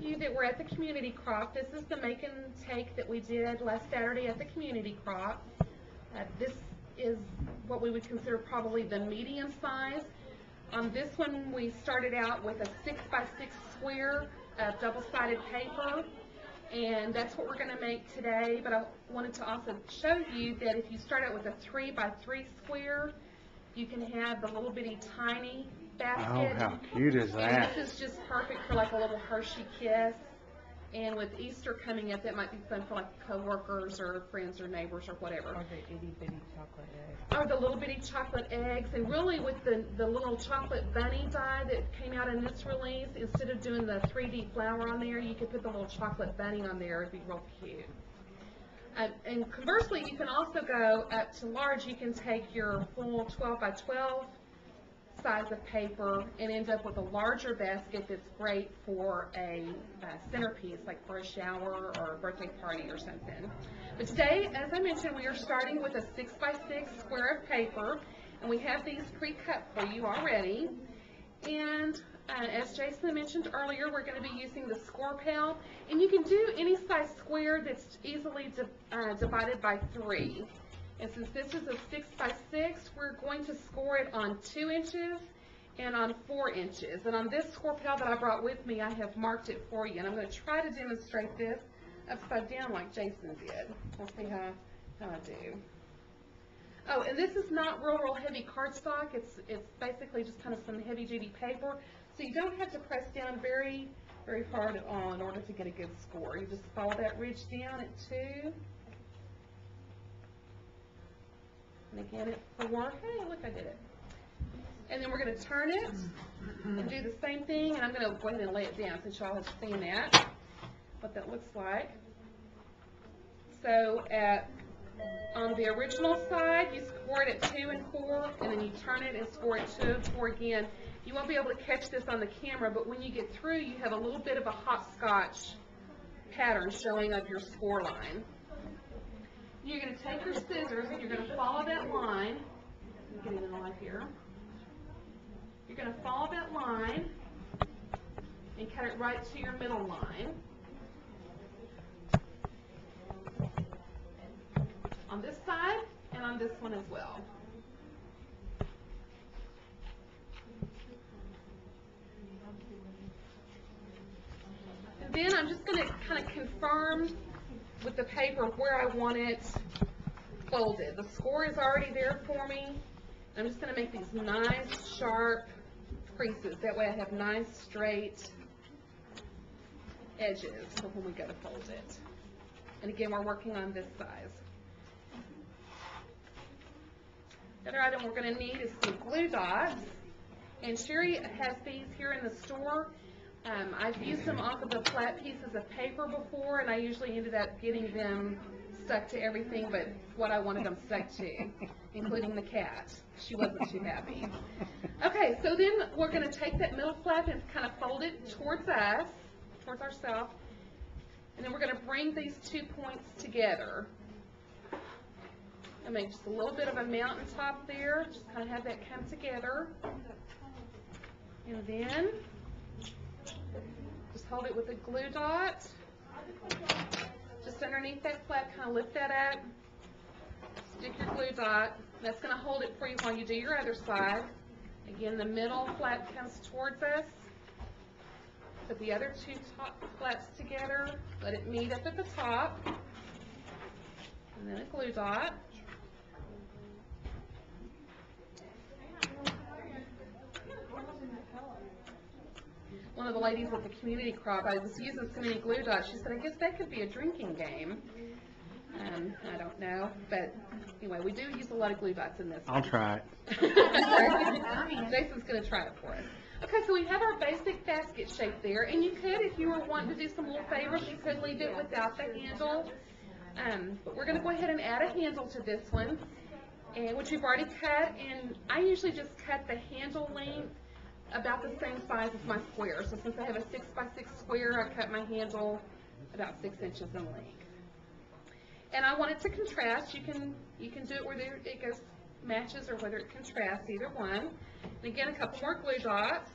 you that were at the community crop, this is the make and take that we did last Saturday at the community crop. This is what we would consider probably the medium size. On this one, we started out with a 6x6 square of double-sided paper, and that's what we're going to make today. But I wanted to also show you that if you start out with a 3x3 square, you can have the little bitty tiny basket. Oh, how cute is that? And this is just perfect for like a little Hershey kiss. And with Easter coming up, that might be fun for like coworkers or friends or neighbors or whatever. Or the itty bitty chocolate eggs. Or the little bitty chocolate eggs. And really with the little chocolate bunny die that came out in this release, instead of doing the 3D flower on there, you could put the little chocolate bunny on there. It'd be real cute. And conversely, you can also go up to large. You can take your full 12x12 size of paper and end up with a larger basket that's great for a centerpiece, like for a shower or a birthday party or something. But today, as I mentioned, we are starting with a 6x6 square of paper, and we have these pre-cut for you already. And as Jason mentioned earlier, we're going to be using the score pail, and you can do any size square that's easily divided by 3. And since this is a 6x6, we're going to score it on 2 inches and on 4 inches. And on this score pail that I brought with me, I have marked it for you. And I'm going to try to demonstrate this upside down like Jason did. We'll see how I do. Oh, and this is not real heavy cardstock. It's basically just kind of some heavy-duty paper. So you don't have to press down very hard at all in order to get a good score. You just follow that ridge down at 2. And again at 4. Hey, look, I did it. And then we're going to turn it and do the same thing. And I'm going to go ahead and lay it down since y'all have seen that, what that looks like. So on the original side, you score it at 2 and 4, and then you turn it and score it 2 and 4 again. You won't be able to catch this on the camera, but when you get through, you have a little bit of a hopscotch pattern showing of your score line. You're going to take your scissors and you're going to follow that line. I'm getting in the light here. You're going to follow that line and cut it right to your middle line. On this side and on this one as well. And then I'm just going to kind of confirm with the paper where I want it folded. The score is already there for me. I'm just going to make these nice sharp creases. That way I have nice straight edges for when we go to fold it. And again, we're working on this size. The other item we're going to need is some glue dots. And Sherry has these here in the store. I've used them off of the flat pieces of paper before, and I usually ended up getting them stuck to everything but what I wanted them stuck to, including the cat. She wasn't too happy. Okay, so then we're going to take that middle flap and kind of fold it towards us, towards ourselves, and then we're going to bring these 2 points together. And make just a little bit of a mountaintop there, just kind of have that come together. And then just hold it with a glue dot. Just underneath that flap, kind of lift that up. Stick your glue dot. That's going to hold it for you while you do your other side. Again, the middle flap comes towards us. Put the other 2 top flaps together. Let it meet up at the top. And then a glue dot. One of the ladies at the community crop, I was using so many glue dots, she said, I guess that could be a drinking game. I don't know, but anyway, we do use a lot of glue dots in this. I'll try it. Jason's going to try it for us. Okay, so we have our basic basket shape there, and you could, if you were wanting to do some little favors, you could leave it without the handle. But we're going to go ahead and add a handle to this one, and which we've already cut, and I usually just cut the handle length about the same size as my square. So since I have a 6x6 square, I cut my handle about 6 inches in length. And I want it to contrast. You can do it whether it goes matches or whether it contrasts, either one. And again, a couple more glue dots.